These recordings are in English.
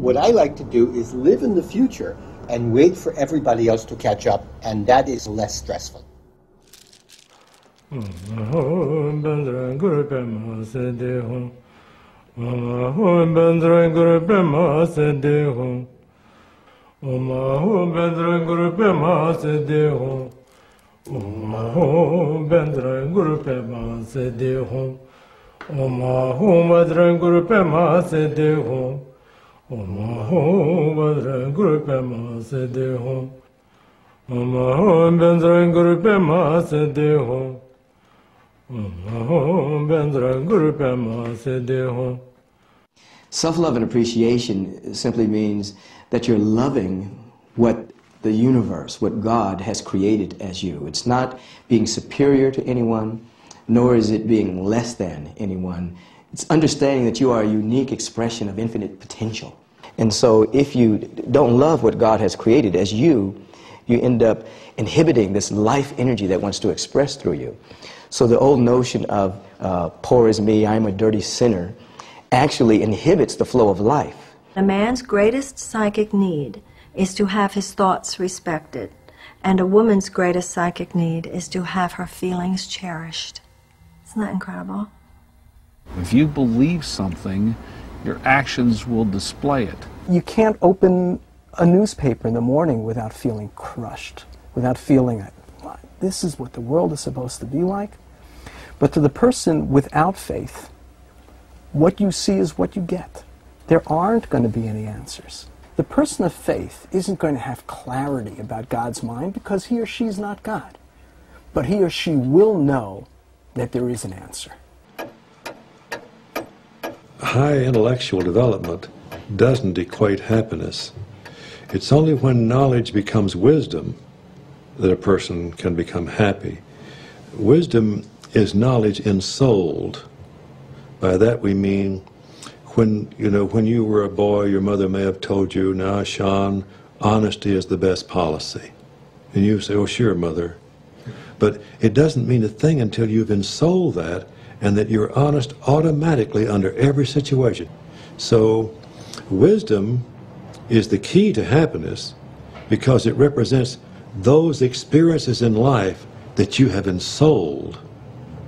What I like to do is live in the future and wait for everybody else to catch up, and that is less stressful. Self-love and appreciation simply means that you're loving what the universe, what God has created as you. It's not being superior to anyone, nor is it being less than anyone. It's understanding that you are a unique expression of infinite potential. And so if you don't love what God has created as you end up inhibiting this life energy that wants to express through you. So the old notion of poor is me, I'm a dirty sinner, actually inhibits the flow of life. A man's greatest psychic need is to have his thoughts respected, and a woman's greatest psychic need is to have her feelings cherished. Isn't that incredible? If you believe something, your actions will display it. You can't open a newspaper in the morning without feeling crushed, without feeling like, this is what the world is supposed to be like. But to the person without faith, what you see is what you get. There aren't going to be any answers. The person of faith isn't going to have clarity about God's mind because he or she is not God. But he or she will know that there is an answer. High intellectual development doesn't equate happiness. It's only when knowledge becomes wisdom that a person can become happy. Wisdom is knowledge ensouled. By that we mean when you were a boy, your mother may have told you, now, Sean, honesty is the best policy. And you say, oh, sure, mother. But it doesn't mean a thing until you've ensouled that and that you're honest automatically under every situation. So wisdom is the key to happiness because it represents those experiences in life that you have ensouled,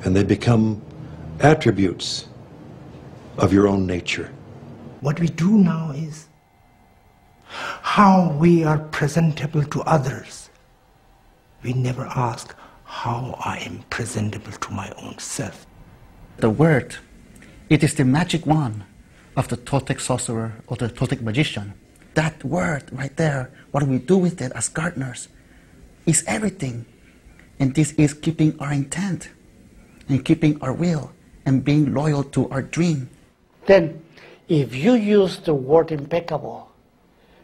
and they become attributes of your own nature. What we do now is how we are presentable to others. We never ask how I am presentable to my own self. The word, it is the magic wand of the Toltec sorcerer or the Toltec magician. That word right there, what we do with it as gardeners, is everything. And this is keeping our intent and keeping our will and being loyal to our dream. Then, if you use the word impeccable,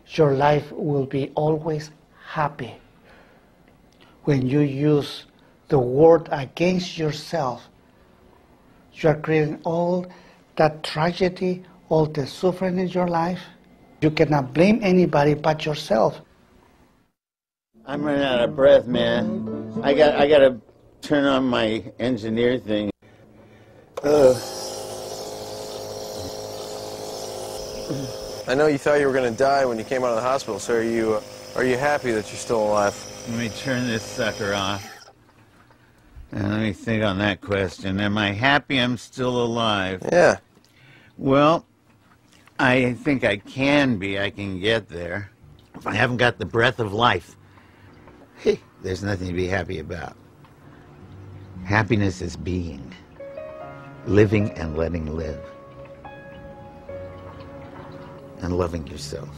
your life will be always happy. When you use the word against yourself, you are creating all that tragedy, all the suffering in your life. You cannot blame anybody but yourself. I'm running out of breath, man. I gotta turn on my engineer thing. I know you thought you were going to die when you came out of the hospital, so are you happy that you're still alive? Let me turn this sucker off. And let me think on that question. Am I happy I'm still alive? Yeah. Well, I think I can be. I can get there. If I haven't got the breath of life, hey, there's nothing to be happy about. Happiness is being. Living and letting live. And loving yourself.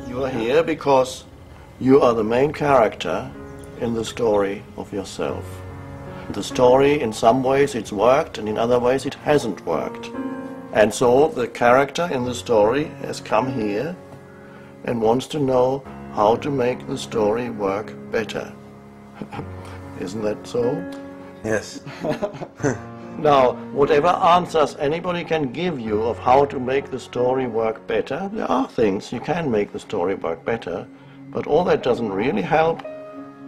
You are here because you are the main character in the story of yourself. The story, in some ways it's worked, and in other ways it hasn't worked. And so the character in the story has come here and wants to know how to make the story work better. Isn't that so? Yes. Now, whatever answers anybody can give you of how to make the story work better, there are things you can make the story work better, but all that doesn't really help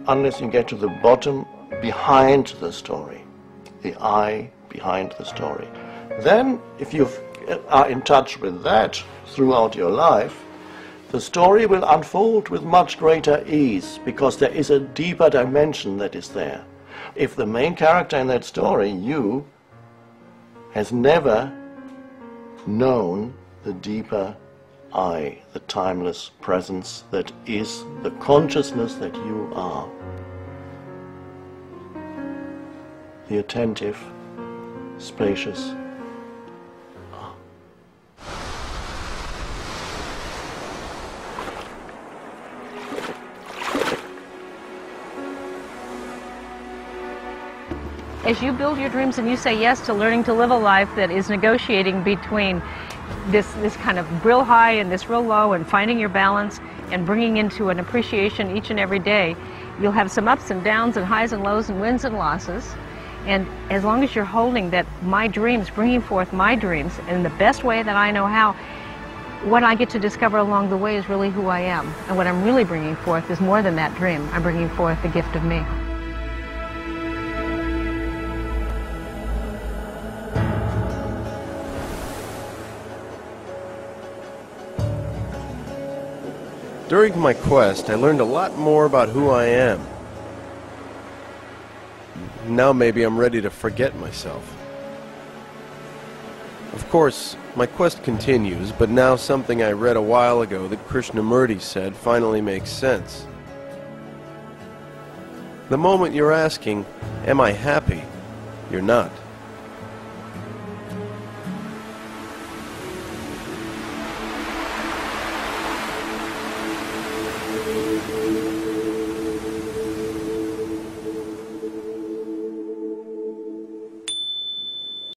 unless you get to the bottom behind the story, the I behind. behind the story. Then, if you are in touch with that throughout your life, the story will unfold with much greater ease, because there is a deeper dimension that is there. If the main character in that story, you, has never known the deeper I, the timeless presence that is the consciousness that you are, the attentive, spacious. As you build your dreams and you say yes to learning to live a life that is negotiating between this kind of real high and this real low, and finding your balance and bringing into an appreciation each and every day, you'll have some ups and downs and highs and lows and wins and losses. And as long as you're holding that my dreams, bringing forth my dreams in the best way that I know how, what I get to discover along the way is really who I am. And what I'm really bringing forth is more than that dream. I'm bringing forth the gift of me. During my quest, I learned a lot more about who I am. Now maybe I'm ready to forget myself. Of course, my quest continues, but now something I read a while ago that Krishnamurti said finally makes sense. The moment you're asking, am I happy? You're not.